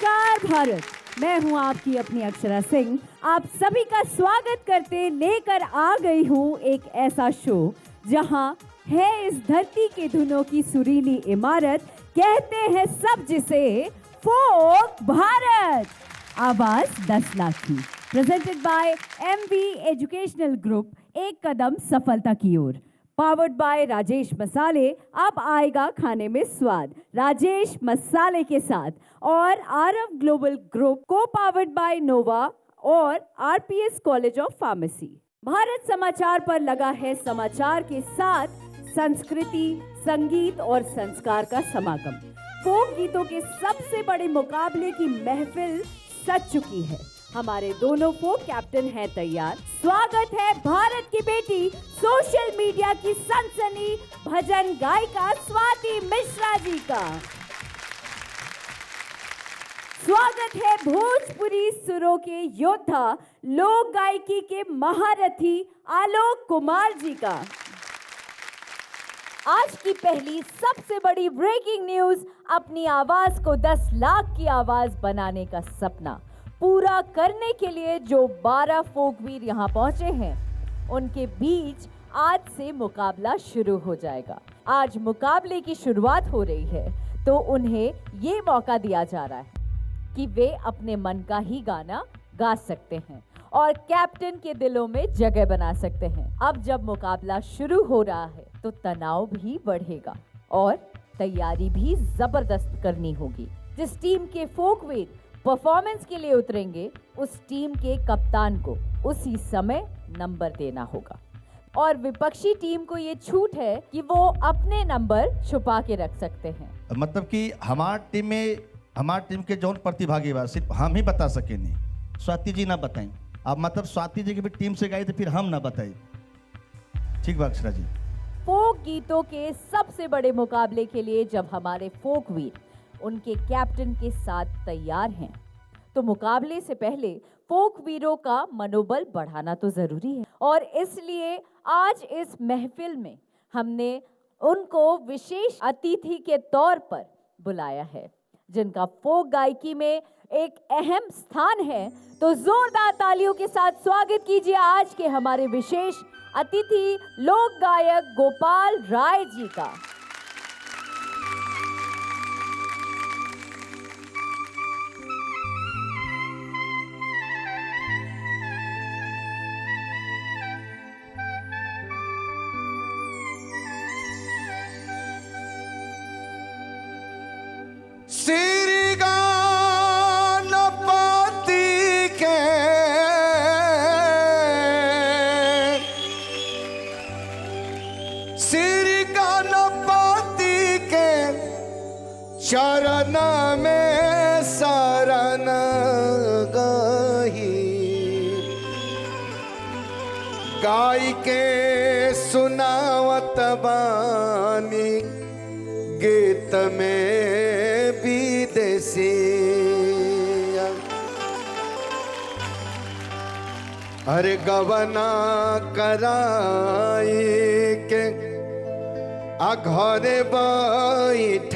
नमस्कार भारत, मैं हूं आपकी अपनी अक्षरा सिंह। आप सभी का स्वागत करते लेकर आ गई हूं एक ऐसा शो जहां है इस धरती के धुनों की सुरीली इमारत। कहते हैं सब जिसे फोक भारत, आवाज 10 लाख की। Presented by MV educational group, एक कदम सफलता की ओर। पावर्ड बाय राजेश मसाले, अब आएगा खाने में स्वाद राजेश मसाले के साथ। और आरव ग्लोबल ग्रुप, को पावर्ड बाय नोवा और RPS college of pharmacy. Bharat समाचार पर लगा है समाचार के साथ संस्कृति, संगीत और संस्कार का समागम। फोक गीतों के सबसे बड़े मुकाबले की महफिल सज चुकी है। हमारे दोनों फोक कैप्टन हैं तैयार। स्वागत है भारत की बेटी, सोशल मीडिया की सनसनी भजन गायिका स्वाति मिश्रा जी का। स्वागत है भोजपुरी सुरों के योद्धा, लोक गायकी के महारथी आलोक कुमार जी का। आज की पहली सबसे बड़ी ब्रेकिंग न्यूज, अपनी आवाज को 10 लाख की आवाज बनाने का सपना पूरा करने के लिए जो 12 फोकवीर यहाँ पहुंचे हैं, उनके बीच आज से मुकाबला शुरू हो जाएगा। आज मुकाबले की शुरुआत हो रही है तो उन्हें ये मौका दिया जा रहा है कि वे अपने मन का ही गाना गा सकते हैं और कैप्टन के दिलों में जगह बना सकते हैं। अब जब मुकाबला शुरू हो रहा है तो तनाव भी बढ़ेगा और तैयारी भी जबरदस्त करनी होगी। जिस टीम के फोकवीर परफॉर्मेंस के लिए उतरेंगे, उस टीम के कप्तान को उसी समय नंबर देना होगा और विपक्षी टीम को ये छूट है कि वो अपने नंबर छुपा के रख सकते हैं। मतलब कि हमारी टीम के जौन प्रतिभागी बा सिर्फ हम ही बता सके नहीं, स्वाति जी ना बताएं। अब मतलब स्वाति जी की भी टीम से गई तो फिर हम ना बताएं। ठीक बा अक्षरा जी। फोक गीतों के सबसे बड़े मुकाबले के लिए जब हमारे फोकवीर उनके कैप्टन के साथ तैयार हैं, तो मुकाबले से पहले फोक वीरों का मनोबल बढ़ाना तो जरूरी है और इसलिए आज इस महफिल में हमने उनको विशेष अतिथि के तौर पर बुलाया है, जिनका फोक गायकी में एक अहम स्थान है। तो जोरदार तालियों के साथ स्वागत कीजिए आज के हमारे विशेष अतिथि लोक गायक गोपाल राय जी का। श्री गणपति के श्री गणपति के चरण में शरण गही, गाय के सुनावत बानी गीत में विदेशी। अरे गवना कराई के घरे बैठाई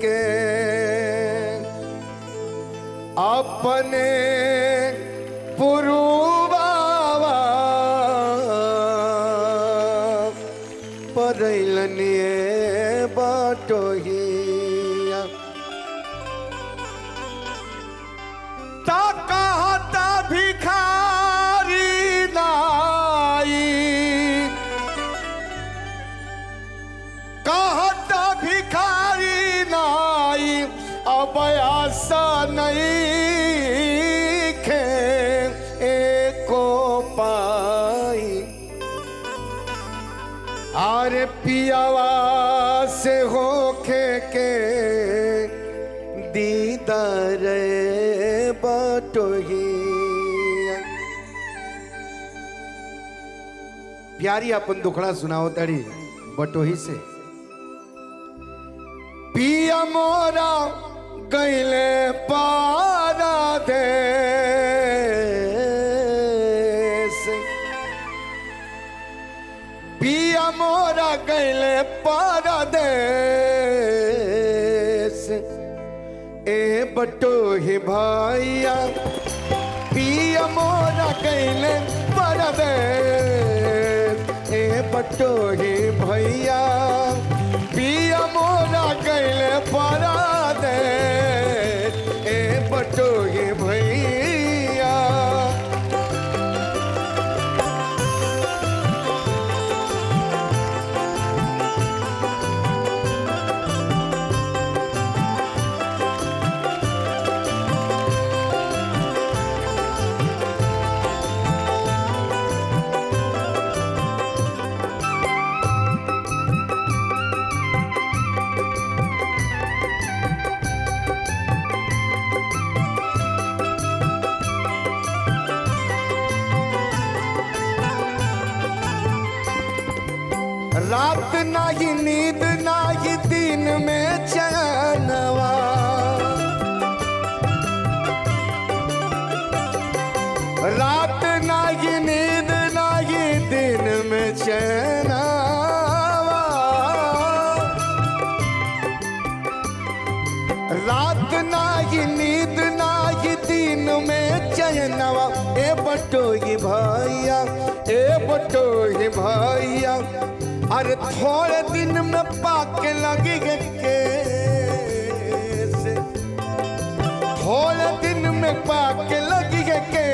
के अपने पुरुबावा परैलनिए बटोहिया। ता कहता भिखारी नाई, कहता भिखारी नाई, अब आशा नहीं खे एको पाई। आरे पियावा से होके के दीदार बटोही। प्यारी अपन दुखड़ा सुनाओ तड़ी बटोही से। पिया मोरा गईले पारा दे, पिया मोरा गईले परदेस। ए बटोही भैया पिया मोरा कैले परदेस ए बटोही भैया पिया मोरा कैले परदेस ए बटोही भैया रात नाही नींद नाही दिन में चैनवा रात नाही नींद नाही दिन में चैनवा रात नाही नींद नाही दिन में चैनवा ए बटोही भैया ए बटोही भैया अरे थोड़े दिन में पाके लगी केस थोड़े दिन में पाके लगी के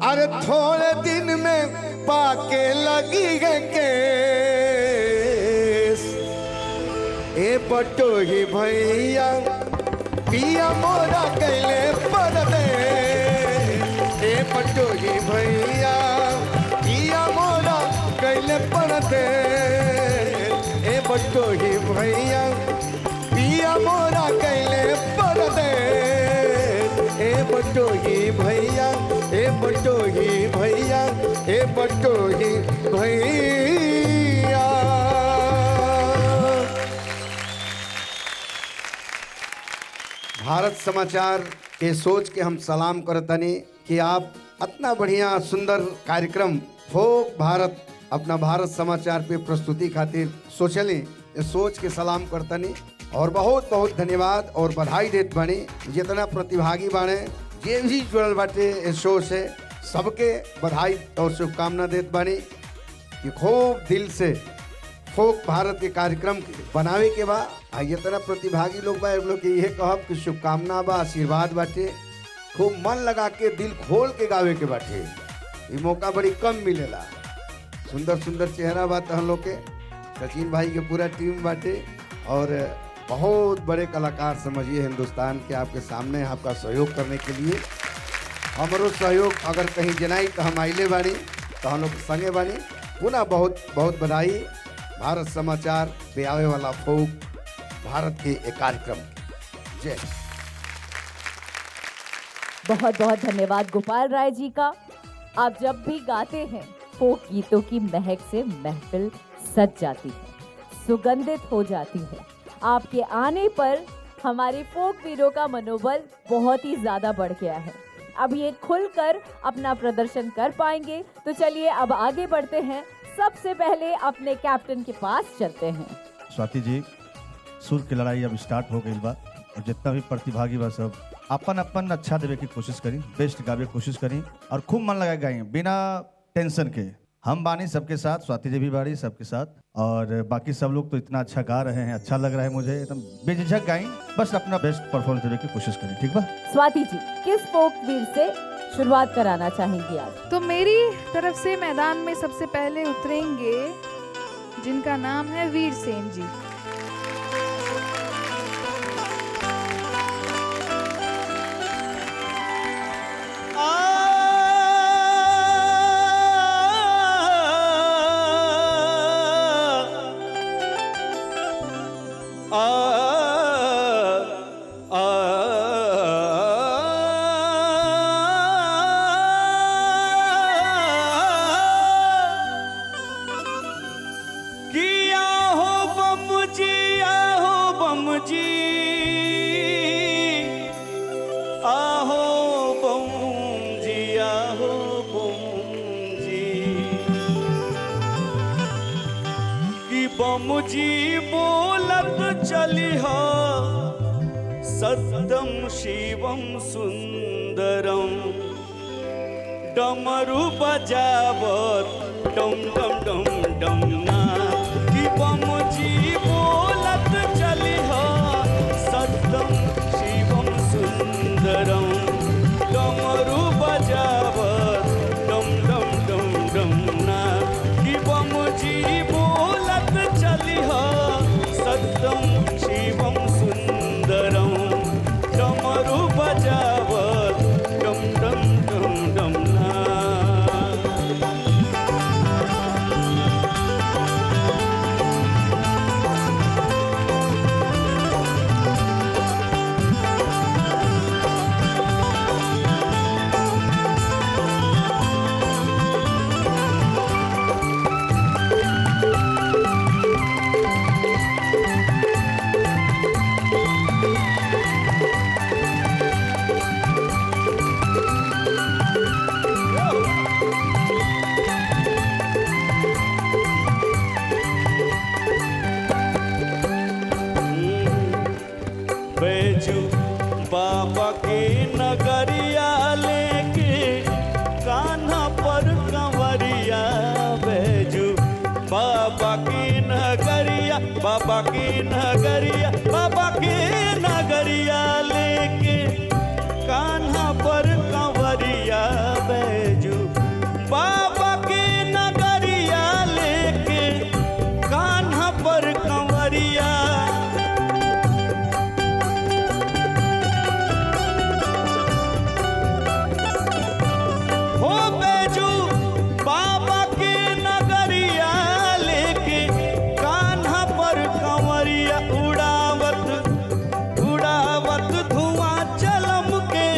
अरे थोड़े दिन में पाके लगी केस ए बटोही भैया पिया मोरा कैले परदेस ए बटोही भैया पिया मोरा कैले परदेस ए बटोही भैया पिया मोरा कैले परदेस ए बटोही भैया ए बटोही भैया ए बटोही भैया। भारत समाचार के सोच के हम सलाम करतनी कि आप इतना बढ़िया सुंदर कार्यक्रम फोक भारत अपना भारत समाचार पे प्रस्तुति खातिर सोचली ये सोच के सलाम करतनी और बहुत बहुत धन्यवाद और बधाई देत बानी जितना प्रतिभागी बाने जे भी जुड़ल बाटे इस शो से सबके बधाई और शुभकामना देत बानी कि खूब दिल से फोक भारत के कार्यक्रम बनावे के बा जितना प्रतिभागी लोग बा लोग के यह कहब कि शुभकामना बा आशीर्वाद बाटे खूब मन लगा के दिल खोल के गावे के बाटे ये मौका बड़ी कम मिलेला सुंदर सुंदर चेहरा बात हम लोग के सचिन भाई के पूरा टीम बाटे और बहुत बड़े कलाकार समझिए हिंदुस्तान के आपके सामने आपका सहयोग करने के लिए हमारो सहयोग अगर कहीं जनाई तो हम आइले बानी तो हम लोग संगे बानी पुनः बहुत बहुत बधाई भारत समाचार पे आवे वाला फोक भारत के एक कार्यक्रम जय बहुत बहुत धन्यवाद गोपाल राय जी का। आप जब भी गाते हैं फोक गीतों की महक से महफिल सज जाती है, सुगंधित हो जाती है। आपके आने पर हमारे फोक वीरों का मनोबल बहुत ही ज्यादा बढ़ गया है। अब ये खुलकर अपना प्रदर्शन कर पाएंगे। तो चलिए अब आगे बढ़ते हैं। सबसे पहले अपने कैप्टन के पास चलते हैं। स्वाति जी सुर की लड़ाई अब स्टार्ट हो गई बा और जितना भी प्रतिभागी बा सब अपन अपन अच्छा देवे की कोशिश करी, बेस्ट गावे की कोशिश करी और खूब मन लगा गाई बिना टेंशन के। हम बानी सबके साथ, स्वाति जी भी बाड़ी सबके साथ और बाकी सब लोग तो इतना अच्छा गा रहे हैं, अच्छा लग रहा है मुझे, एकदम बेझिझक गाई, बस अपना बेस्ट परफॉर्मेंस देवे की कोशिश करें। ठीक बा स्वाति जी, किस फोक वीर से शुरुआत कराना चाहेंगी आज? तो मेरी तरफ से मैदान में सबसे पहले उतरेंगे जिनका नाम है वीर सेन जी। किया हो बम सत्यं शिवं सुन्दरं डमरू बजावत डम डम डम डम ना कि बमजी बोलत चली हो सत्यं शिवं सुन्दरं डमरू बजावत डम डम डम डम ना कि बमजी बोलत चली हो सत्यं शिवं सुन्दरं डमरू बजावत डम डम डम डम ना बैजू बाबा के नगरिया लेके कान्हा पर कंवरिया बैजू बाबा के नगरिया बाबा के नगरिया बाबा के नगरिया लेके कान्हा पर कंवरिया बैजू बाबा के नगरिया लेके कान्हा पर कंवरिया हो बैजू बाबा के नगरिया लेके कान्हा पर कंवरिया उड़ावत उड़ावत धुआं चलम के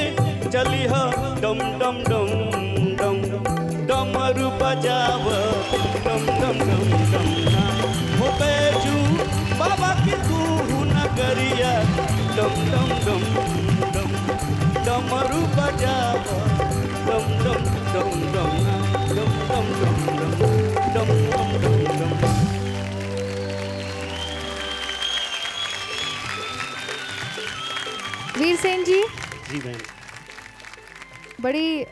चली हो डम डम डम डम डमरू बजावत डम डम डम डम ना हो बैजू बाबा के तू नगरिया डम डम डम डम डमरू बजावत डम डम डम डम ना डम डम डम डम डम डम डम डम वीरसेन जी, जी बहन बड़ी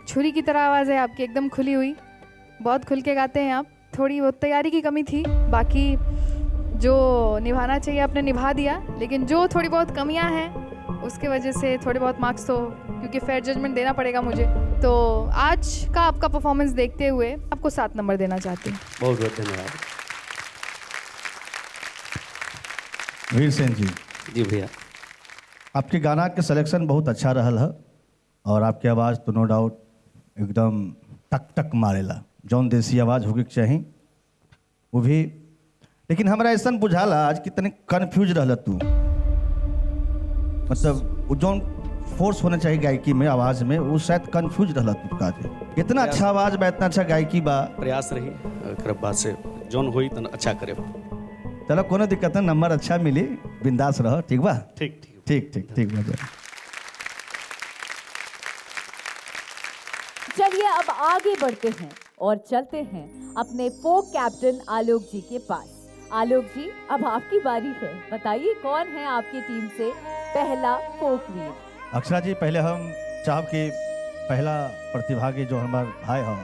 छुरी की तरह आवाज़ है आपकी, एकदम खुली हुई, बहुत खुल के गाते हैं आप। थोड़ी बहुत तैयारी की कमी थी, बाकी जो निभाना चाहिए आपने निभा दिया, लेकिन जो थोड़ी बहुत कमियां हैं उसके वजह से थोड़े बहुत मार्क्स तो क्योंकि फेयर जजमेंट देना पड़ेगा मुझे, तो आज का आपका परफॉर्मेंस देखते हुए आपको 7 नंबर देना चाहती हूँ। बहुत बहुत धन्यवाद। वीरसेन जी, जी भैया, आपके गाना के सिलेक्शन बहुत अच्छा रहल है और आपकी आवाज़ तो नो डाउट एकदम टक टक मारेला, जौन देसी आवाज़ होके चाही वो भी। लेकिन हमरा ऐसा बुझाला आज कि तनिक कन्फ्यूज रहल तू, मतलब वो जौन फोर्स होना चाहिए गायकी में आवाज़ में वो शायद कन्फ्यूज रहल तू का। इतना अच्छा आवाज़ बा, इतना अच्छा गायकी बा, प्रयास रही कर बात से जौन होई तन अच्छा करे। चलो कोनो दिक्कत नहीं, नंबर अच्छा मिली, बिंदास रहो, ठीक बा? ठीक ठीक ठीक ठीक ठीक बा। चलिए अब आगे बढ़ते हैं और चलते हैं अपने फोक कैप्टन आलोक जी के पास। आलोक जी, अब आपकी बारी है, बताइए कौन है आपकी टीम से पहला फोक वीर? अक्षरा जी, पहले हम चाहब कि पहला प्रतिभागी जो हमारे भाई हो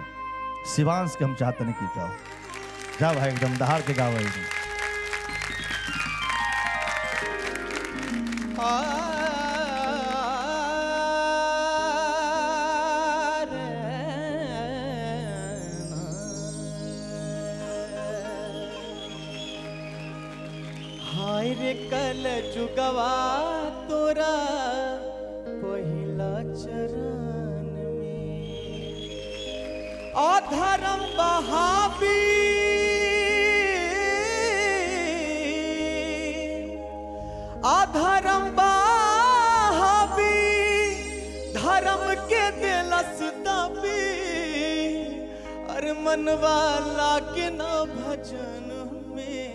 शिवांश के हम चाहते नहीं कि जा भाई एकदम दहाड़ के गावे एकदम। हाय रे कल जुगवा तोरा पहिला चरण में अधर्म बहाबी अधर्म बहाबी धर्म के दिलस दबी अरे मनवा लागे न भजन में।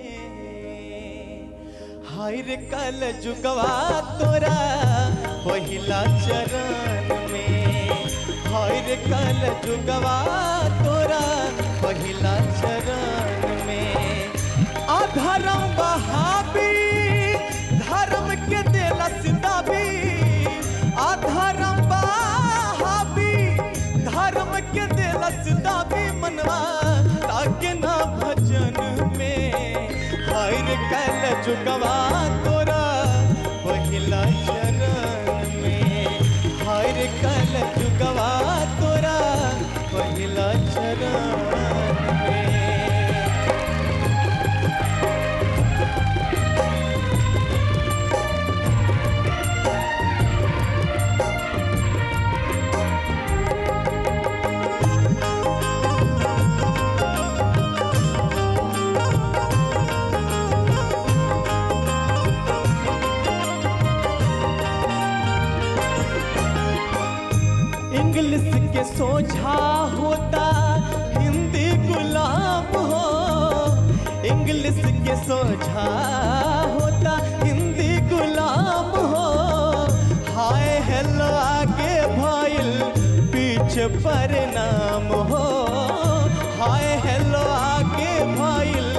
हाय रे कल जुगवा तोरा पहिला चरण में हाय रे कल जुगवा तोरा पहिला चरण में अधर्म बहाबी धर्म के दिलस दबी पहिला चरण में हाय रे कल जुगवा तोरा पहिला चरण में इंग्लिश के सोझा होता हिंदी गुलाम हो इंग्लिश के सोझा होता हिंदी गुलाम हो हाय हेलो आगे भइल पीछे परिणाम हो हाय हेलो आगे भइल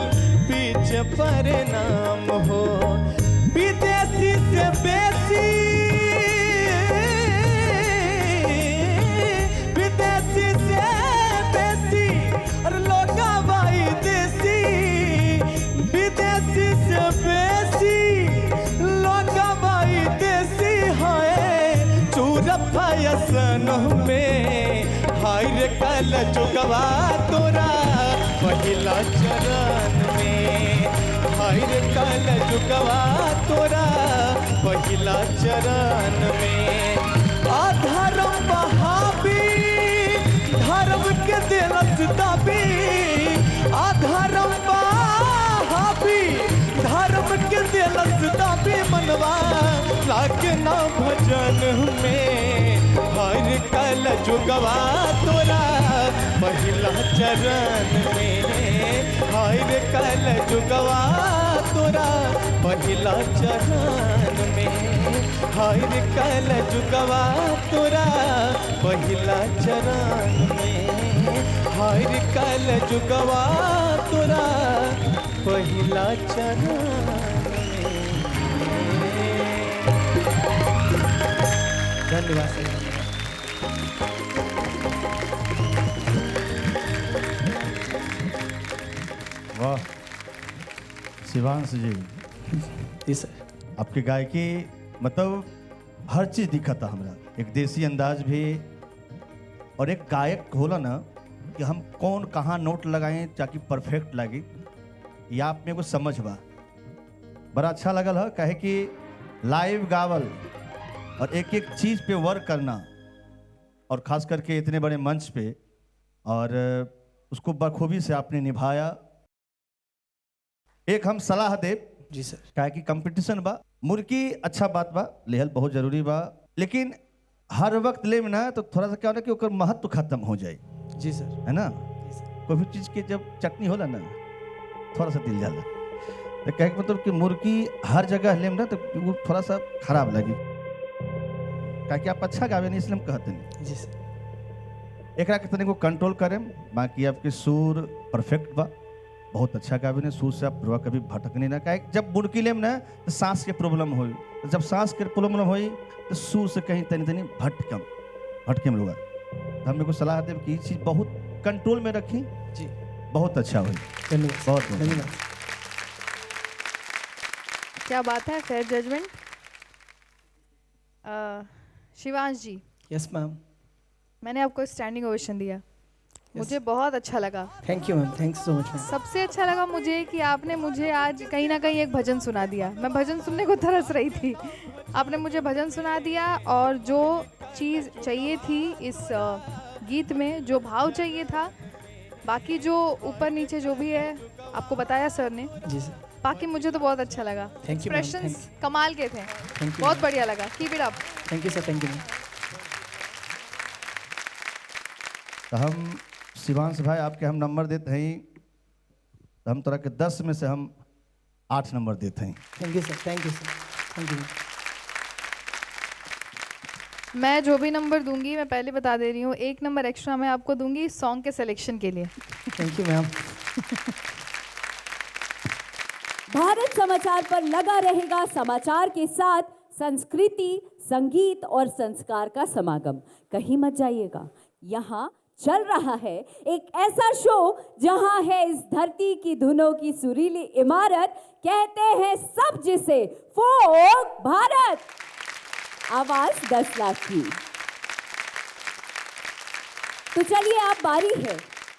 पीछे परिणाम हो विदेशी से बेसी विदेशी से बेसी और लोगा भाई देसी विदेशी से बेसी लोगा भाई देसी है चूरफ यसन में हाय रे कल जुगवा तोरा पहिला चरण में हाय रे कल जुगवा तोरा पहिला चरण में अधर्म बहाबी धर्म के दिलस दाबी अधर्म बहाबी धर्म के दिलस दाबी मनवा लागे ना भजन में हर कल जुगवा तोरा पहिला चरण में हर कल जुगवा तोरा पहिला चरण में हर कल जुगवा तोरा पहिला चरण में हर कल जुगवा तोरा पहिला चरण में धन्यवाद सर वाह शिवांश जी, जी सर आपकी गायकी मतलब हर चीज दिखा था हमरा, एक देसी अंदाज भी और एक गायक होला ना कि हम कौन कहाँ नोट लगाएं ताकि परफेक्ट लगे, ये आप में को समझ बा बड़ा अच्छा लगल है। कहे कि लाइव गावल और एक एक चीज पे वर्क करना और खास करके इतने बड़े मंच पे, और उसको बखूबी से आपने निभाया। एक हम सलाह देव जी सर काहे कि कंपटीशन बा, मुर्गी अच्छा बात बा, लेहल बहुत जरूरी बा, लेकिन हर वक्त ले में ना तो थोड़ा सा क्या होना कि ओकर महत्व खत्म हो जाए, जी सर है ना। जी सर कोई भी चीज के जब चटनी होला ना थोड़ा सा दिल जाला, तो कहे के मतलब कि मुर्गी हर जगह ले में ना तो वो थोड़ा सा खराब लगी। काहे कि आप अच्छा गावे नहीं, इसलिए हम कहते नहीं। जी सर एकरा के तने को कंट्रोल करें, बाकी आपके सुर परफेक्ट बा, बहुत अच्छा गावे ने, सुर से आप रुआ कभी भटकने ना। काहे जब बुड़की लेम ना तो सांस के प्रॉब्लम होई, तो जब सांस के प्रॉब्लम होई तो सुर से कहीं तनी तनी भटके में रुआ। तो हम लोग को सलाह देव कि ये चीज़ बहुत कंट्रोल में रखी, जी बहुत अच्छा हुई। धन्यवाद बहुत धन्यवाद क्या बात है, फेयर जजमेंट। शिवांश जी, यस मैम मैंने आपको स्टैंडिंग ओवेशन दिया, मुझे बहुत अच्छा लगा। Thank you ma'am, thanks so much ma'am. सबसे अच्छा लगा मुझे कि आपने मुझे आज कहीं ना कहीं एक भजन सुना दिया। मैं भजन सुनने को तरस रही थी, आपने मुझे भजन सुना दिया, और जो चीज़ चाहिए थी इस गीत में, जो भाव चाहिए था, बाकी जो ऊपर नीचे जो भी है आपको बताया सर ने, जी सर बाकी मुझे तो बहुत अच्छा लगा। Thank you, ma'am. एक्सप्रेशंस कमाल के थे, Thank you, बहुत ma'am. बढ़िया लगा। Keep it up. Thank you sir, thank you ma'am. तो हम शिवांश भाई आपके हम नंबर देते हैं, तो हम तरह के 10 में से हम 8 नंबर देते हैं। Thank you sir, thank you sir, thank you. मैं जो भी नंबर दूंगी, मैं पहले बता दे रही हूँ, 1 नंबर एक्स्ट्रा मैं आपको दूंगी सॉन्ग के सिलेक्शन के लिए। Thank you ma'am. भारत समाचार पर लगा रहेगा समाचार के साथ संस्कृति, संगीत और संस्कार का समागम। कहीं मत जाइएगा, यहाँ चल रहा है एक ऐसा शो जहां है इस धरती की धुनों की सुरीली इमारत, कहते हैं सब जिसे फोक भारत। आवाज 10 लाख की। तो चलिए अब बारी है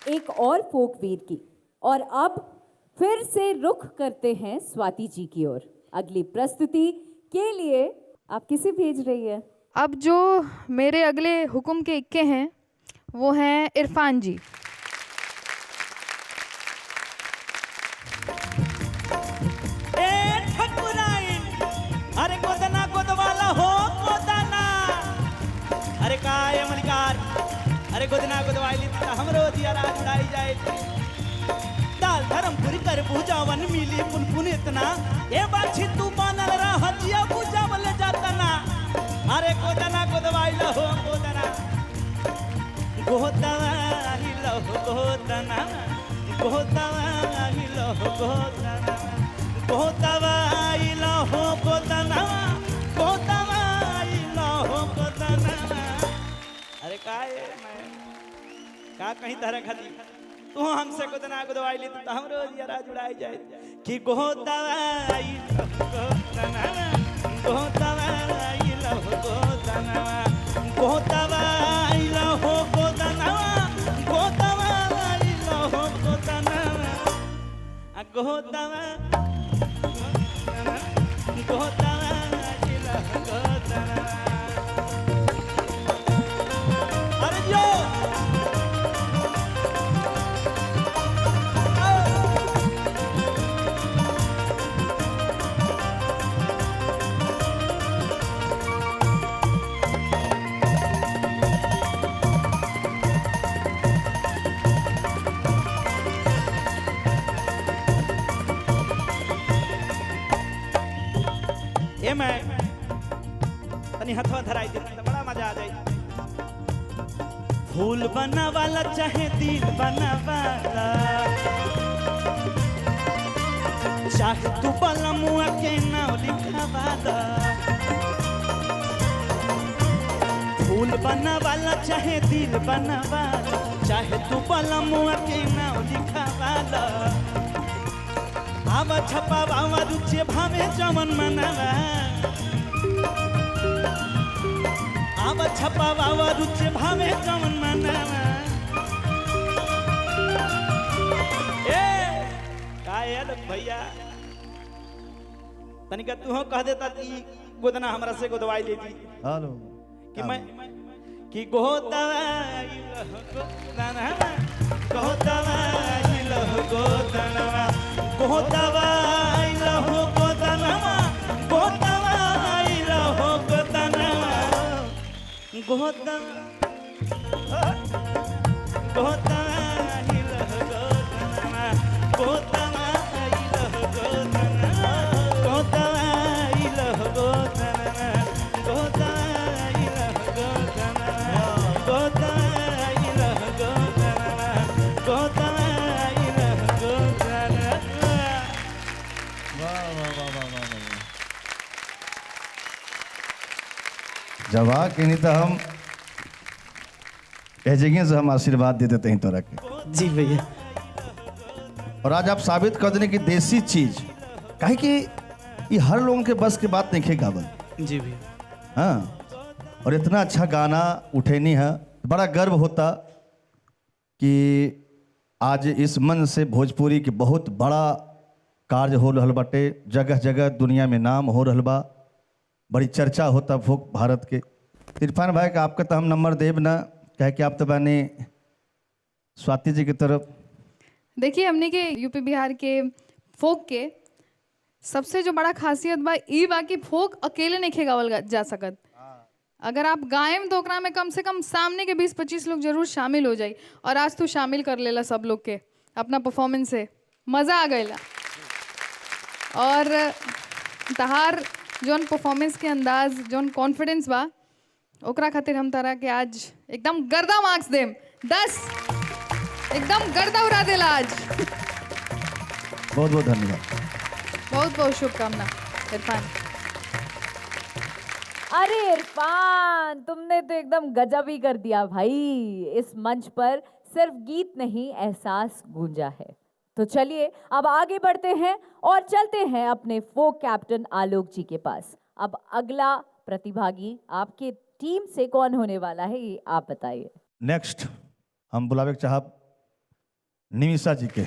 एक और फोक वीर की, और अब फिर से रुख करते हैं स्वाति जी की ओर। अगली प्रस्तुति के लिए आप किसे भेज रही है? अब जो मेरे अगले हुक्म के इक्के हैं वो हैं इरफान जी। ए ठकुराइन, अरे गोदना गोदवाला हो गोदना, अरे काय मलिकार, अरे गोदना गोदवाइली ता हमरो दिया रात उड़ाई जाए। दाल धर्मपुरी कर पूजावन मिली पुनपुन इतना, ए बाछी तू मानल रह जिया पूजा बले जातना, अरे गोदना गोदवाइला हो गोदना, गोदवाइला हो गोदना, गोदवाइला हो गोदना, गोदवाइला हो गोदना, गोदवाइला हो गोदना। अरे का कहीं तरह खाती तू हमसे गोदना गोदवाइली तो हमरो जरा जुड़ाई जाए कि गोदवाइला हो गोदना, गोदवाइला हो गोदना, गोदवाइला हो गोदना, गोदवाइला हो गोदना, गोदवा गोदवाइला हो गोदना। अरे जो ये मैं तनी हथवा धराई दे तो बड़ा मजा आ जाए। फूल बना वाला चाहे दिल बना वाला, चाहे तू बला मुआ के नाम लिखा वाला। फूल बना वाला चाहे दिल बना वाला, चाहे तू बला मुआ के नाम लिखा वाला। आवा छपा बावा रुचे भावे जमन मनावा, आवा छपा बावा रुचे भावे जमन मनावा। ए कायल भैया तनिका तू हो कह देता कि गोदना हमरा से गोदवाई लेती हेलो कि मैं कि गोदवाई गोदना, गोदवाई गोदना, गोदवाई हो गोदना, गोदवाई हो गोदना, गोदना गोदवाई हो गोदना, गोदवाई हो गोदना, गोदवाई हो गोदना, गोदवाई हो गोदना, गोदवाई हो गोदना, गोदवाई हो गोदना। वाह वाह वाह वाह वाह वाह। जब आ के नहीं तो हम कह जगह से हम आशीर्वाद दे देते हैं तोरा के। जी भैया। और आज आप साबित कर देने की देसी चीज काहे कि ये हर लोगों के बस की बात नहीं है गावल। जी भैया। हाँ, और इतना अच्छा गाना उठेनी है, बड़ा गर्व होता कि आज इस मन से भोजपुरी के बहुत बड़ा कार्य हो रहल बाटे, जगह जगह दुनिया में नाम हो रहल बा, बड़ी चर्चा होता फोक भारत के। इरफान भाई का आपका तो हम नंबर देव ना, कहे कि आप तो बने स्वाति जी की तरफ। देखिए हमने के यूपी बिहार के फोक के सबसे जो बड़ा खासियत बा ई बा कि फोक अकेले नहीं गावल जा सकत। अगर आप गायम तो ओकरा में कम से कम सामने के 20-25 लोग जरूर शामिल हो जाए, और आज तू शामिल कर लेला सब लोग के अपना परफॉर्मेंस से, मज़ा आ गया। और तहार जोन परफॉर्मेंस के अंदाज, जोन कॉन्फिडेंस बा, ओकरा खातिर हम तारा के आज एकदम गर्दा मार्क्स देम 10, एकदम गर्दा उड़ा देला आज। बहुत बहुत धन्यवाद, बहुत बहुत शुभकामना इरफान। अरे इरफान, तुमने तो एकदम गजब ही कर दिया भाई। इस मंच पर सिर्फ गीत नहीं, एहसास गूंजा है। तो चलिए अब आगे बढ़ते हैं और चलते हैं अपने फोक कैप्टन आलोक जी के पास। अब अगला प्रतिभागी आपके टीम से कौन होने वाला है, ये आप बताइए। नेक्स्ट हम बुलावे के चाहब निमिषा जी के।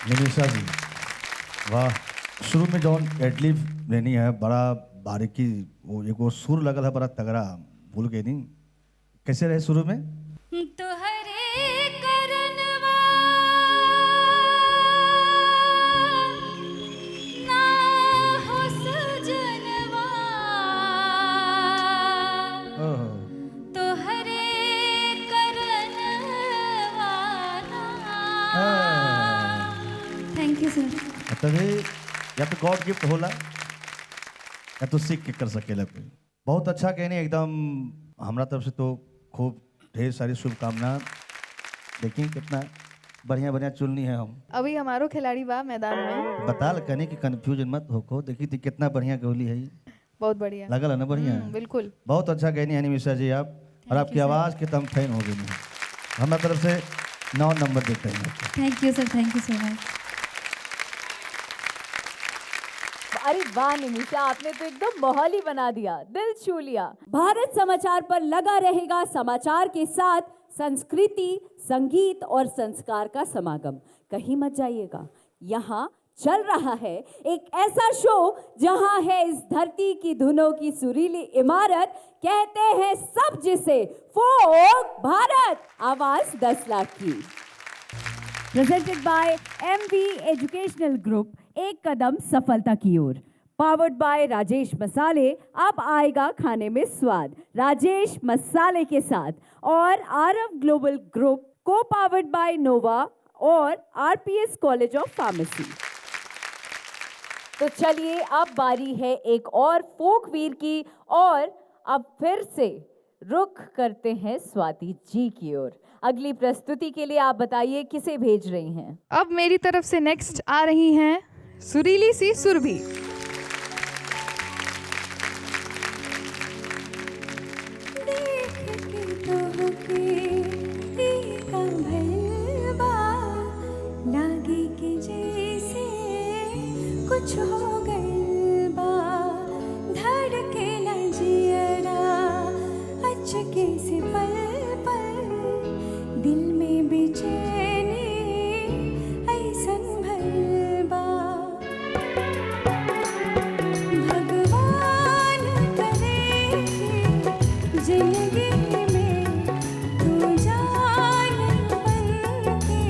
निमिषा जी वाह, शुरू में जौन एडलिब लेनी है बड़ा बारीकी, वो एगो सुर लगल है बड़ा तगड़ा, भूल गई नहीं कैसे रहे शुरू में। थैंक यू सर। तभी या तो गॉड गिफ्ट होला या तो सीख के कर सकेला कोई। बहुत अच्छा कहने, एकदम हमारा तरफ से तो खूब ढेर सारी शुभकामना। देखिए कितना बढ़िया बढ़िया चुननी है हम अभी हमारो खिलाड़ी बा मैदान में। बता कहने की कंफ्यूजन मत होको। देखी थी कितना बढ़िया गौली है ये। बहुत बढ़िया। लगल है ना बढ़िया। बिल्कुल। बहुत अच्छा कहनी है निमिषा जी आप। और आपकी आवाज़ के तो हम फैन हो गए हैं। हमारी तरफ से 9 नंबर देते हैं। Thank you sir, thank you so much. अरे वाह निमिषा, आपने तो एकदम माहौल ही बना दिया, दिल छू लिया। भारत समाचार पर लगा रहेगा समाचार के साथ संस्कृति, संगीत और संस्कार का समागम। कहीं मत जाइएगा, यहाँ चल रहा है एक ऐसा शो जहां है इस धरती की धुनों की सुरीली इमारत। कहते हैं सब जिसे फोक भारत, आवाज 10 लाख की। Presented by MV educational group, एक कदम सफलता की ओर। पावर्ड बाय राजेश मसाले, अब आएगा खाने में स्वाद। राजेश मसाले के साथ और आरव ग्लोबल ग्रुप, को पावर्ड बाय नोवा और RPS कॉलेज ऑफ फार्मेसी। तो चलिए अब बारी है एक और फोक वीर की, और अब फिर से रुख करते हैं स्वाति जी की ओर। अगली प्रस्तुति के लिए आप बताइए किसे भेज रही हैं? अब मेरी तरफ से नेक्स्ट आ रही हैं सुरीली सी सुरभि। कुछ हो गइल बा, धड़के न जियरा, अचके से पल पल, दिल में बेचैनी ऐसन भइल बा। भगवान करे जिंदगी में तू जान बन के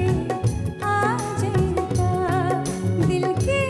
आ जाता, दिल के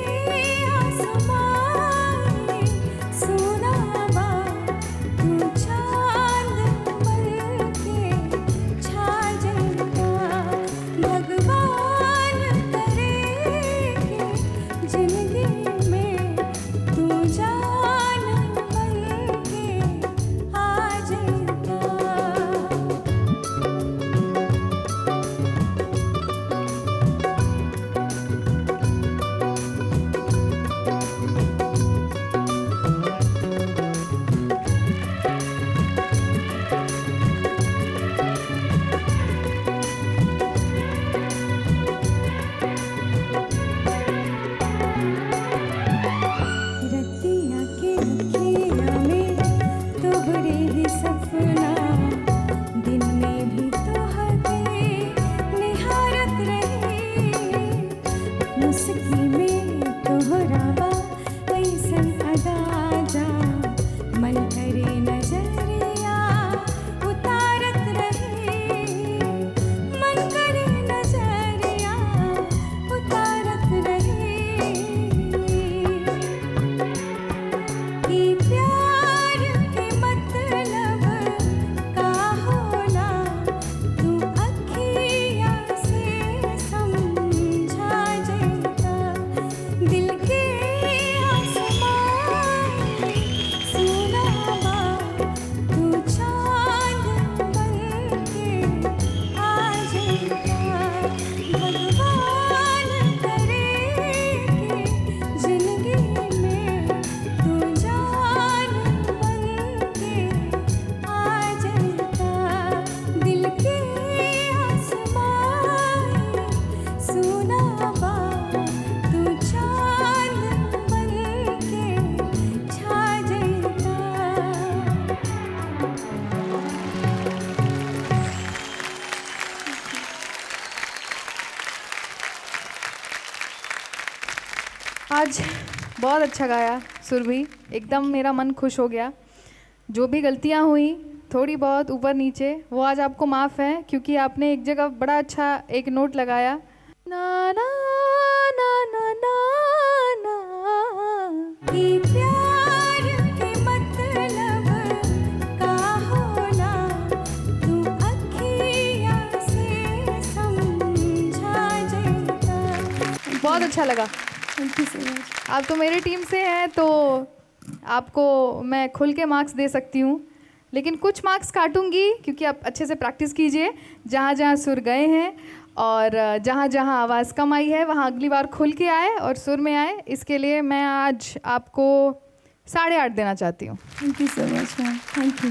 आज बहुत अच्छा गाया सुरभि, एकदम मेरा मन खुश हो गया। जो भी गलतियाँ हुई थोड़ी बहुत ऊपर नीचे, वो आज आपको माफ़ है, क्योंकि आपने एक जगह बड़ा अच्छा एक नोट लगाया, ना ना ना ना ना ना, कि प्यार के मतलब का होला, तू अखियाँ से समझा जाता। बहुत अच्छा लगा। Thank you so much. आप तो मेरी टीम से हैं, तो आपको मैं खुल के मार्क्स दे सकती हूँ, लेकिन कुछ मार्क्स काटूंगी क्योंकि आप अच्छे से प्रैक्टिस कीजिए जहाँ जहाँ सुर गए हैं। और जहाँ जहाँ आवाज़ कम आई है वहाँ अगली बार खुल के आए और सुर में आए। इसके लिए मैं आज आपको 8.5 देना चाहती हूँ। Thank you so much ma'am, thank you.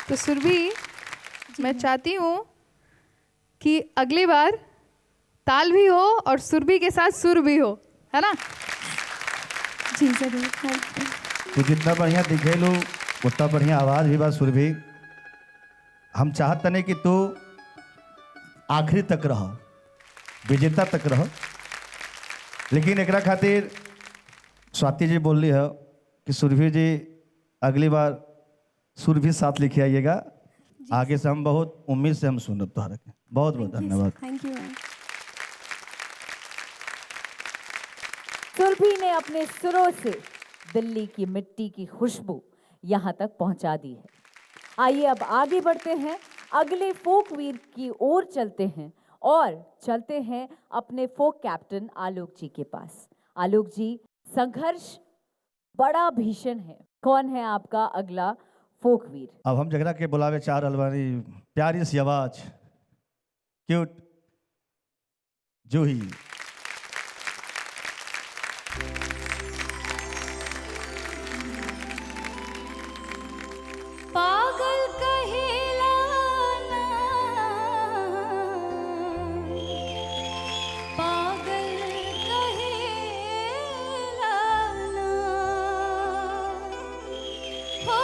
तो सुरभि, मैं चाहती हूँ कि अगली बार ताल भी हो और सुरभि के साथ सुर भी हो, है ना? जी ज़रूर, थैंक यू। तू जितना बढ़िया दिखेलू उतना बढ़िया आवाज भी बा सुरभि। हम चाहत नहीं कि तू आखिरी तक रह, विजेता तक रह, लेकिन एकरा खातिर स्वाति जी बोल रही है कि सुरभि जी अगली बार सुर भी साथ लिखे आइएगा। आगे से हम बहुत उम्मीद से हम सुनब तोहरा के। बहुत बहुत धन्यवाद। Thank you ma'am. सुरभि ने अपने सुरों से दिल्ली की मिट्टी की खुशबू यहाँ तक पहुँचा दी है। आइए अब आगे बढ़ते हैं, अगले फोक वीर की ओर चलते हैं और चलते हैं अपने फोक कैप्टन आलोक जी के पास। आलोक जी, संघर्ष बड़ा भीषण है, कौन है आपका अगला फोक वीर? अब हम जगरा के बुलावे चार अलवानी प्यारी सी आवाज, क्यूट जूही। पागल कहेला ना, पागल कहेला ना, हो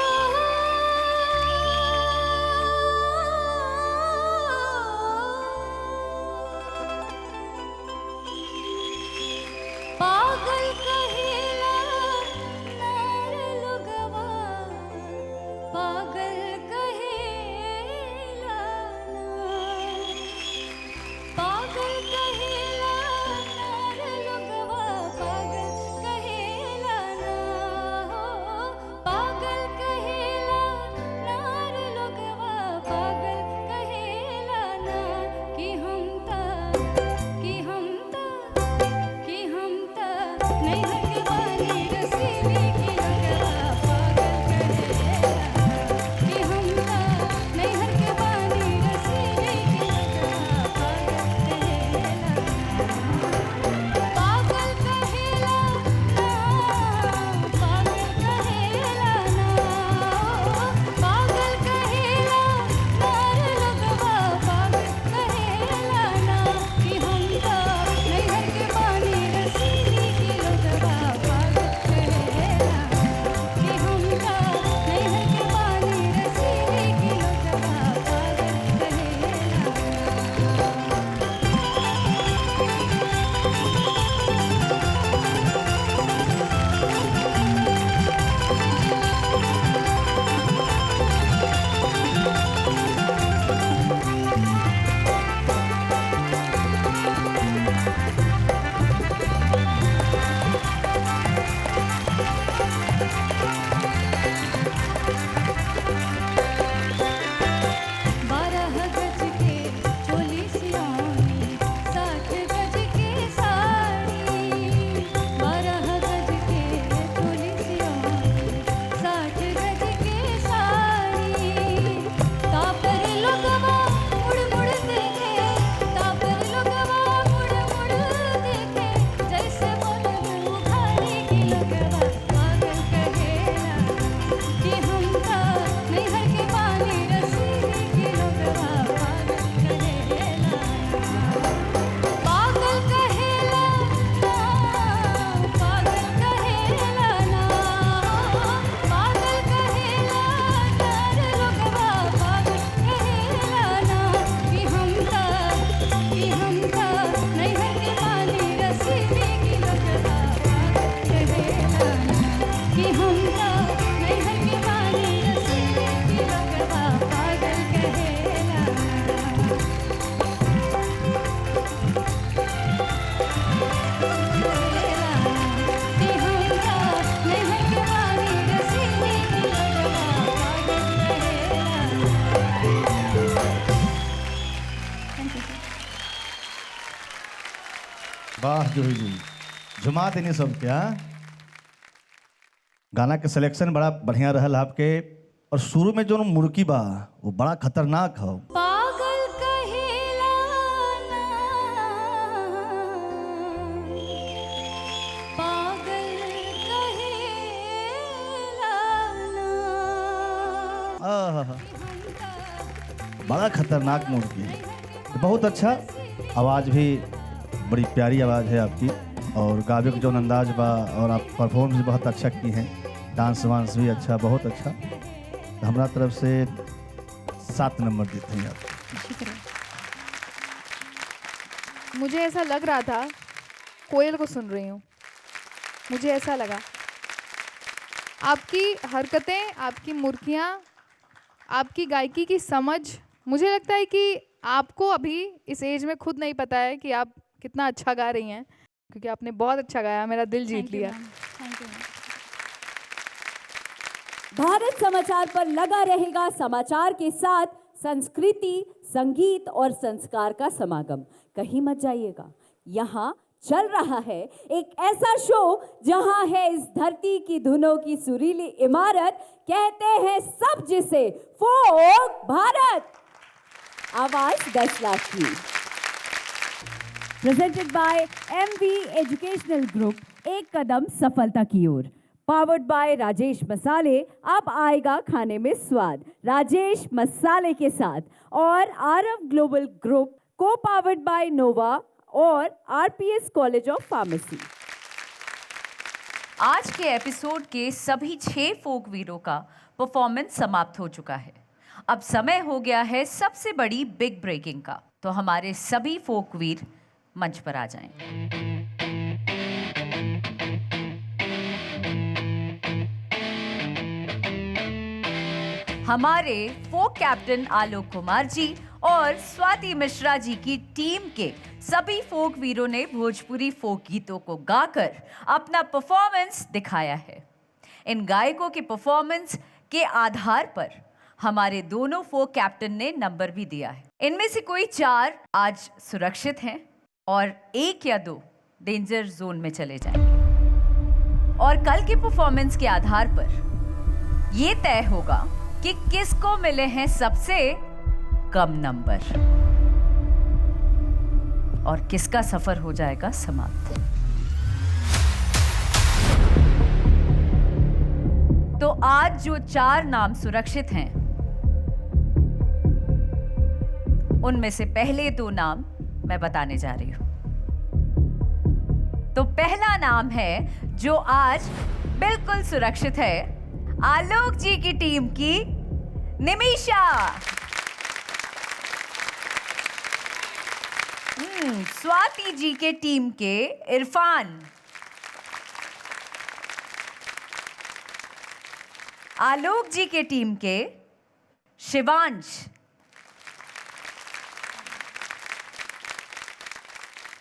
पागल कहेला नार लोगवा, पागल कहेला ना, पागल कहेला नार लोगवा, पागल कहेला ना, हो पागल कहेला नार लोगवा, पागल कहेला ना, कि हम ता नहीं हर बानी रसीली की लगवा, पागल कहेला, कि हम ता नहीं हर बानी रसीली की लगवा, पागल कहेला, पागल कहेला ना, पागल कहेला ना, पागल कहेला नार लोगवा, पागल कहेला ना, कि हम ता नहीं हर बानी रसीली की लगवा, पागल कहेला, कि हम ता नहीं हर बानी रसीली की लगवा, पागल बारह गज के चोली सियानी, 60 गज के साड़ी, 12 गज के चोली सियानी, 60 गज के साड़ी, तापर लोगवा मुड़ मुड़ देखे, तापर लोगवा मुड़ मुड़ देखे, जैसे बोलूं उघाड़ी की लगवा, पागल कहेला, कि हम ता नहीं हर के पानी रसीली की लगवा, पागल कहेला, पागल कहेला ना, पागल कहेला ना, पागल कहेला नार लोगवा, पागल कहेला ना, कि हम ता नहीं हर के पानी रसीली की लगवा, पागल कहेला ना, कि हम ता नहीं हर के पानी रसीली की लगवा, पागल कहेला ना। वाह जूही जी, झुमा देनी सब क्या। गाना के सिलेक्शन बड़ा बढ़िया रहल आपके, और शुरू में जो मुर्की बा वो बड़ा खतरनाक हो। पागल कहेला बड़ा खतरनाक मुर्गी है। बहुत अच्छा आवाज़ भी, बड़ी प्यारी आवाज़ है आपकी, और गावे का जो अंदाज बा, और आप परफॉर्मेंस भी बहुत अच्छा की हैं, डांस वांस भी अच्छा, बहुत अच्छा। तो हमारा तरफ से 7 नंबर देते हैं आप। मुझे ऐसा लग रहा था कोयल को सुन रही हूँ, मुझे ऐसा लगा। आपकी हरकतें, आपकी मुर्कियाँ, आपकी गायकी की समझ, मुझे लगता है कि आपको अभी इस एज में खुद नहीं पता है कि आप कितना अच्छा गा रही हैं, क्योंकि आपने बहुत अच्छा गाया, मेरा दिल जीत लिया। Thank you ma'am. भारत समाचार पर लगा रहेगा समाचार के साथ संस्कृति, संगीत और संस्कार का समागम। कहीं मत जाइएगा, यहाँ चल रहा है एक ऐसा शो जहां है इस धरती की धुनों की सुरीली इमारत, कहते हैं सब जिसे फोक भारत। आवाज 10 लाख की। Presented by MV educational group, एक कदम सफलता की ओर। पावर्ड बाय राजेश मसाले, अब आएगा खाने में स्वाद राजेश मसाले के साथ। और आरव ग्लोबल ग्रुप, को पावर्ड बाय नोवा और RPS कॉलेज ऑफ फार्मेसी। आज के एपिसोड के सभी 6 फोक वीरों का परफॉर्मेंस समाप्त हो चुका है। अब समय हो गया है सबसे बड़ी बिग ब्रेकिंग का, तो हमारे सभी फोक वीर मंच पर आ जाएं। हमारे फोक कैप्टन आलोक कुमार जी और स्वाति मिश्रा जी की टीम के सभी फोक वीरों ने भोजपुरी फोक गीतों को गाकर अपना परफॉर्मेंस दिखाया है। इन गायकों के परफॉर्मेंस के आधार पर हमारे दोनों फोक कैप्टन ने नंबर भी दिया है। इनमें से कोई 4 आज सुरक्षित हैं और 1 या 2 डेंजर जोन में चले जाएंगे। और कल के परफॉर्मेंस के आधार पर यह तय होगा कि किसको मिले हैं सबसे कम नंबर और किसका सफर हो जाएगा समाप्त। तो आज जो 4 नाम सुरक्षित हैं, उनमें से पहले 2 नाम मैं बताने जा रही हूं। तो पहला नाम है जो आज बिल्कुल सुरक्षित है, आलोक जी की टीम की निमिषा। स्वाति जी के टीम के इरफान, आलोक जी के टीम के शिवांश,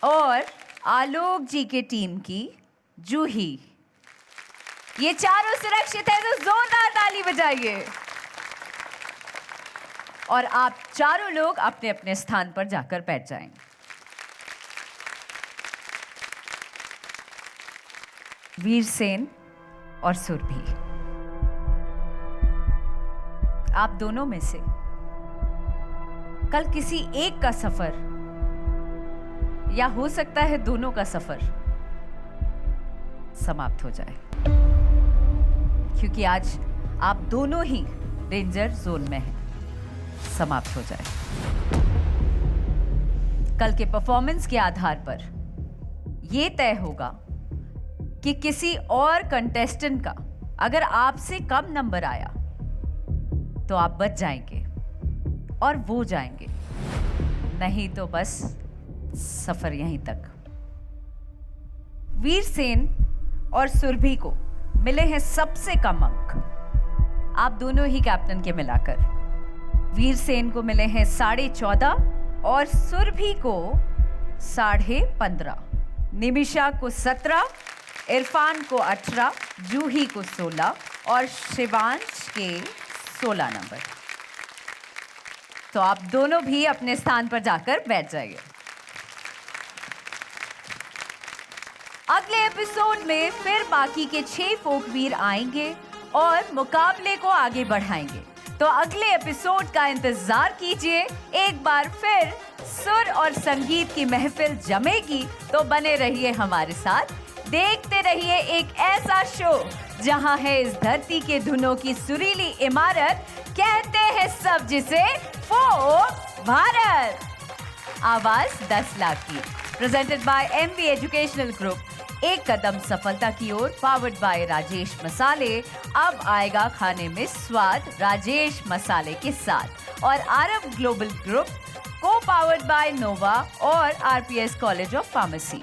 और आलोक जी के टीम की जूही। ये चारों सुरक्षित है, तो जोरदार ताली बजाइए। और आप चारों लोग अपने अपने स्थान पर जाकर बैठ जाएंगे। वीरसेन और सुरभि, आप दोनों में से कल किसी एक का सफर, या हो सकता है दोनों का सफर समाप्त हो जाए, क्योंकि आज आप दोनों ही डेंजर जोन में हैं। समाप्त हो जाए। कल के परफॉर्मेंस के आधार पर यह तय होगा कि किसी और कंटेस्टेंट का अगर आपसे कम नंबर आया तो आप बच जाएंगे और वो जाएंगे, नहीं तो बस सफर यहीं तक। वीरसेन और सुरभि को मिले हैं सबसे कम अंक, आप दोनों ही कैप्टन के मिलाकर। वीरसेन को मिले हैं 14.5 और सुरभि को 15.5, निमिषा को 17, इरफान को 18, जूही को 16 और शिवांश के 16 नंबर। तो आप दोनों भी अपने स्थान पर जाकर बैठ जाइए। अगले एपिसोड में फिर बाकी के 6 फोकवीर आएंगे और मुकाबले को आगे बढ़ाएंगे। तो अगले एपिसोड का इंतजार कीजिए। एक बार फिर सुर और संगीत की महफिल जमेगी, तो बने रहिए हमारे साथ देखते रहिए एक ऐसा शो जहां है इस धरती के धुनों की सुरीली इमारत, कहते हैं सब जिसे फोक भारत। आवाज 10 लाख की, presented by MV educational group. एक कदम सफलता की ओर, पावर्ड बाय राजेश मसाले। अब आएगा खाने में स्वाद राजेश मसाले के साथ, और आरव ग्लोबल ग्रुप, को पावर्ड बाय नोवा और RPS कॉलेज ऑफ फार्मेसी।